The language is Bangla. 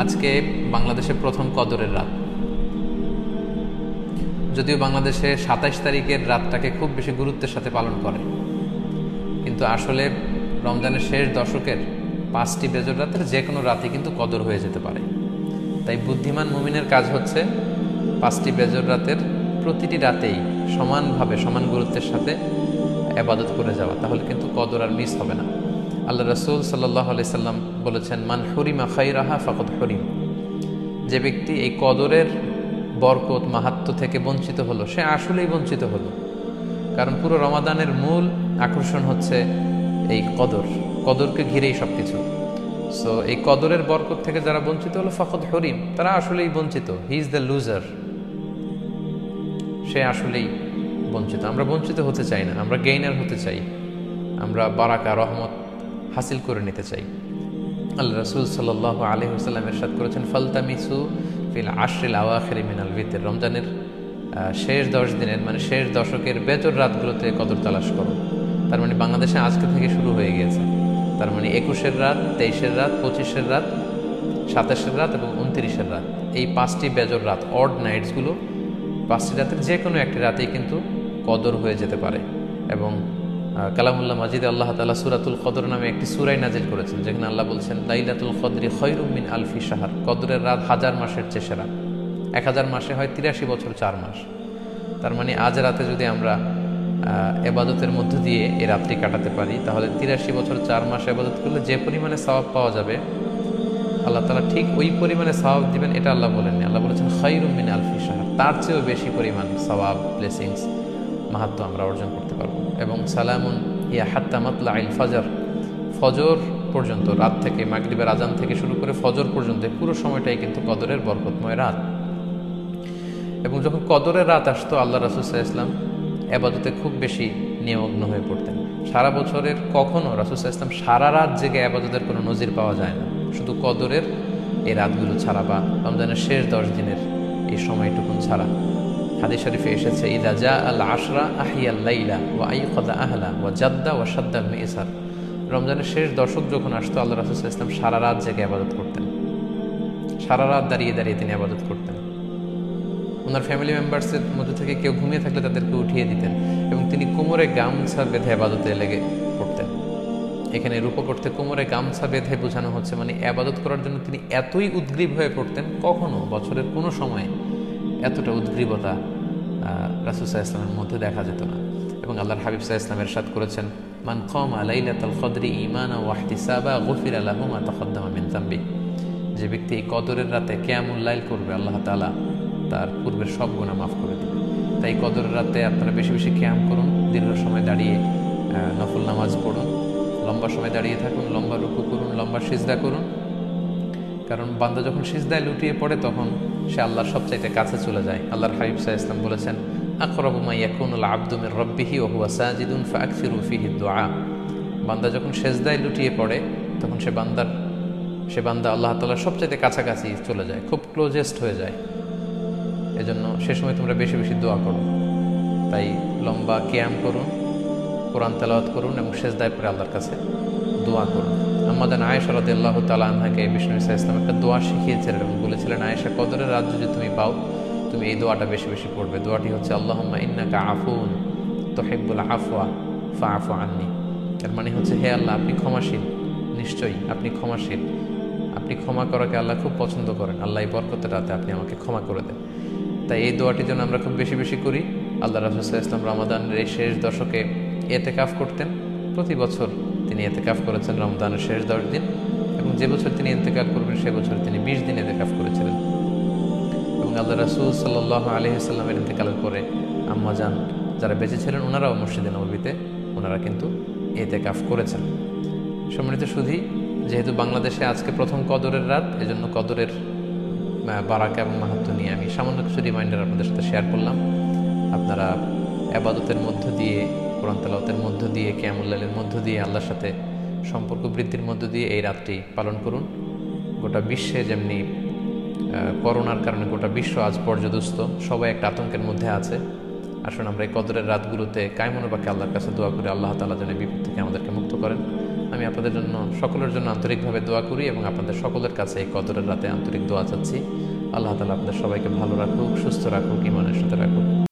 আজকে বাংলাদেশের প্রথম কদরের রাত। যদিও বাংলাদেশে ২৭ তারিখের রাতটাকে খুব বেশি গুরুত্বের সাথে পালন করে, কিন্তু আসলে রমজানের শেষ দশকের ৫টি বেজর রাতের যে কোনো রাতই কিন্তু কদর হয়ে যেতে পারে। তাই বুদ্ধিমান মুমিনের কাজ হচ্ছে ৫টি বেজর রাতের প্রতিটি রাতেই সমানভাবে সমান গুরুত্বের সাথে ইবাদত করে যাওয়া, তাহলে কিন্তু কদর আর মিস হবে না। আল্লাহ রাসূল সাল্লাল্লাহু আলাইহি সাল্লাম বলেছেন, মান হুরিমা খাইরাহা ফাকাদ হুরিম। যে ব্যক্তি এই কদরের বরকত মাহাত্ম্য থেকে বঞ্চিত হলো, সে আসলেই বঞ্চিত হলো। কারণ পুরো রমাদানের মূল আকর্ষণ হচ্ছে এই কদরকে ঘিরেই সব কিছু। সো এই কদরের বরকত থেকে যারা বঞ্চিত হলো ফাকাদ হুরিম, তারা আসলেই বঞ্চিত। হি ইজ দ্য লুজার, সে আসলেই বঞ্চিত। আমরা বঞ্চিত হতে চাই না, আমরা গেইনার হতে চাই, আমরা বারাকা রহমত হাসিল করে নিতে চাই। আল্লাহ রাসূল সাল্লাল্লাহু আলাইহি ওয়াসাল্লাম ইরশাদ করেছেন, ফালতামিসু ফিল আশরিল আওয়াখির মিনাল ভিতর। রমজানের শেষ 10 দিনের মানে শেষ দশকের বেজর রাতগুলোতে কদর তালাশ করো। তার মানে বাংলাদেশে আজকে থেকে শুরু হয়ে গিয়েছে। তার মানে 21-এর রাত, 23-এর রাত, 25-এর রাত, 27-এর রাত এবং 29-এর রাত, এই 5টি বেজর রাত, অড নাইটসগুলো, 5টি রাতের যে কোনো একটি রাতেই কিন্তু কদর হয়ে যেতে পারে। এবং কালামুল্লাহ মাজিদে আল্লাহ তাআলা সূরাতুল কদর নামে একটি সূরা নাজিল করেছেন, যেখানে আল্লাহ বলছেন, লাইলাতুল কদরি খায়রুম মিন আলফি শাহর। কদরের রাত 1000 মাসের চেয়ে সেরা। 1000 মাসে হয় 83 বছর 4 মাস। তার মানে আজ রাতে যদি আমরা ইবাদতের মধ্য দিয়ে এই রাতটি কাটাতে পারি, তাহলে 83 বছর 4 মাস ইবাদত করলে যে পরিমাণে সওয়াব পাওয়া যাবে, আল্লাহ তাআলা ঠিক ওই পরিমাণে সওয়াব দিবেন। এটা আল্লাহ বলেননি, আল্লাহ বলেছেন খায়রুম মিন আলফি শাহর, তার চেয়েও বেশি পরিমাণ সওয়াব, ব্লেসিংস, মাহাত্ম্য আমরা অর্জন করতে পারবো। এবং সালামুন হিয়া হাত্তা মাতলাইল ফাজর, ফজর পর্যন্ত, রাত থেকে মাগরিবের আজান থেকে শুরু করে ফজর পর্যন্ত পুরো সময়টাই কিন্তু কদরের বরকতময় রাত। এবং যখন কদরের রাত আসতো, আল্লাহ রাসূল সাল্লাল্লাহু আলাইহি ওয়াসাল্লাম ইবাদতে খুব বেশি নিমগ্ন হয়ে পড়তেন। সারা বছরের কখনো রাসূল সাল্লাল্লাহু আলাইহি ওয়াসাল্লাম সারা রাত জেগে ইবাদতের কোনো নজির পাওয়া যায় না, শুধু কদরের এই রাতগুলো ছাড়া বা রমজানের শেষ 10 দিনের এই সময়টুকুন ছাড়া। হাদিস শরীফে এসেছে, ইদা জা আল আশরা আহিয়াল লাইলা ওয়া আইকাদা আহলা ওয়া জাদ্দা ওয়া শাদ্দাল মিসার। রমজানের শেষ দশক যখন আসতো, আল্লাহ রাসূল সাল্লাল্লাহু আলাইহি ওয়াসাল্লাম সারা রাত জেগে ইবাদত করতেন, সারা রাত দাঁড়িয়ে দাঁড়িয়ে তিনি ইবাদত করতেন। ওনার ফ্যামিলি মেম্বার্সের মধ্যে থেকে কেউ ঘুমিয়ে থাকলে তাদেরকে উঠিয়ে দিতেন এবং তিনি কোমরে গামছা বেঁধে ইবাদতে লেগে পড়তেন। এখানে রূপক অর্থে কোমরে গামছা বেঁধে বোঝানো হচ্ছে মানে ইবাদত করার জন্য তিনি এতই উদ্গ্রীব হয়ে পড়তেন, কখনো বছরের কোনো সময় এতটা উদ্গ্রীবতা রাসূল সাল্লাল্লাহু আলাইহি ওয়াসাল্লামের মধ্যে দেখা যেত না। এবং আল্লাহর হাবিব সাল্লাল্লাহু আলাইহি ওয়াসাল্লাম ইরশাদ করেছেন, মান কামা লাইলাতাল কদরি ঈমানান ওয়া ইহতিসাবা গুফিরা লাহু মা তাকাদ্দামা মিন যামবি। যে ব্যক্তি এই কদরের রাতে কিয়ামুল লাইল করবে, আল্লাহ তাআলা তার পূর্বের সব গুনাহ মাফ করে দেবে। তাই কদরের রাতে আপনারা বেশি বেশি কিয়াম করুন, দীর্ঘ সময় দাঁড়িয়ে নফল নামাজ পড়ুন, লম্বা সময় দাঁড়িয়ে থাকুন, লম্বা রুকু করুন, লম্বা সিজদা করুন। কারণ বান্দা যখন সিজদায় লুটিয়ে পড়ে, তখন সে আল্লাহর সবচাইতে কাছে চলে যায়। আল্লাহর হাবিব সাল্লাল্লাহু আলাইহি ওয়াসাল্লাম বলেছেন, আকরাবু মা ইয়াকুনুল আবদু মির রাব্বিহি ওয়া হুয়া সাজিদুন ফাআকসিরু ফীহি দুআ। বান্দা যখন সিজদায় লুটিয়ে পড়ে, তখন সে বান্দা আল্লাহ তাআলার সবচাইতে কাছাকাছি চলে যায়, খুব ক্লোজেস্ট হয়ে যায়। এজন্য সে সময় তোমরা বেশি বেশি দোয়া করো। তাই লম্বা কিয়াম করুন, কোরআন তেলাওয়াত করুন এবং সিজদায় পড়ে আল্লাহর কাছে দোয়া করুন। আম্মা জান আয়েশা রাদিয়াল্লাহু তাআলা আনহাকে বিষ্ণু সাল্লাল্লাহু আলাইহি ওয়াসাল্লাম একটা দোয়া শিখিয়েছিলেন এবং বলেছিলেন, আয়েশা, কদরের রাত যদি তুমি পাও, তুমি এই দোয়াটা বেশি বেশি পড়বে। দোয়াটি হচ্ছে, আল্লাহুম্মা ইন্নাকা আফুন তুহিব্বুল আফওয়া ফাআফু আন্নি। এর মানে হচ্ছে, হে আল্লাহ, আপনি ক্ষমাশীল, নিশ্চয়ই আপনি ক্ষমাশীল, আপনি ক্ষমা করাকে আল্লাহ খুব পছন্দ করেন। আল্লাহ এই বরকতের রাতে আপনি আমাকে ক্ষমা করে দেন। তাই এই দোয়াটি যেন আমরা খুব বেশি বেশি করি। আল্লাহ রাসূল সাল্লাল্লাহু আলাইহি ওয়াসাল্লাম রমাদানের এই শেষ দশকে ইতিকাফ করতেন। প্রতি বছর তিনি ইতিকাফ করেছেন রমজানের শেষ 10 দিন, এবং যে বছর তিনি ইতিকাফ করবেন সে বছর তিনি 20 দিন ইতিকাফ করেছিলেন। এবং আল্লাহ রাসূল সাল্লাল্লাহু আলাইহি ওয়াসাল্লামের ইন্তেকালের পরে আম্মা জান যারা বেঁচে ছিলেন, ওনারাও মসজিদে নববীতে ওনারা কিন্তু ইতিকাফ করেছেন। সম্মানিত সুধী, যেহেতু বাংলাদেশে আজকে প্রথম কদরের রাত, এজন্য কদরের বারাকা এবং মাহাত্ম্য নিয়ে আমি সামান্য কিছু রিমাইন্ডার আপনাদের সাথে শেয়ার করলাম। আপনারা ইবাদতের মধ্য দিয়ে, কোরআন তেলাওয়াতের মধ্য দিয়ে, কিয়ামুল লাইলের মধ্য দিয়ে, আল্লাহর সাথে সম্পর্ক বৃদ্ধির মধ্য দিয়ে এই রাতটি পালন করুন। গোটা বিশ্বে যেমনি করোনার কারণে গোটা বিশ্ব আজ পর্যদস্ত, সবাই একটা আতঙ্কের মধ্যে আছে। আসুন আমরা এই কদরের রাতগুলোতে কায়মনোবাক্যে আল্লাহর কাছে দোয়া করে আল্লাহ তাআলা যেন বিপদ থেকে আমাদেরকে মুক্ত করেন। আমি আপনাদের জন্য সকলের জন্য আন্তরিকভাবে দোয়া করি এবং আপনাদের সকলের কাছে এই কদরের রাতে আন্তরিক দোয়া চাচ্ছি। আল্লাহ তাআলা আপনাদের সবাইকে ভালো রাখুক, সুস্থ রাখুক, ঈমানের সাথে রাখুক।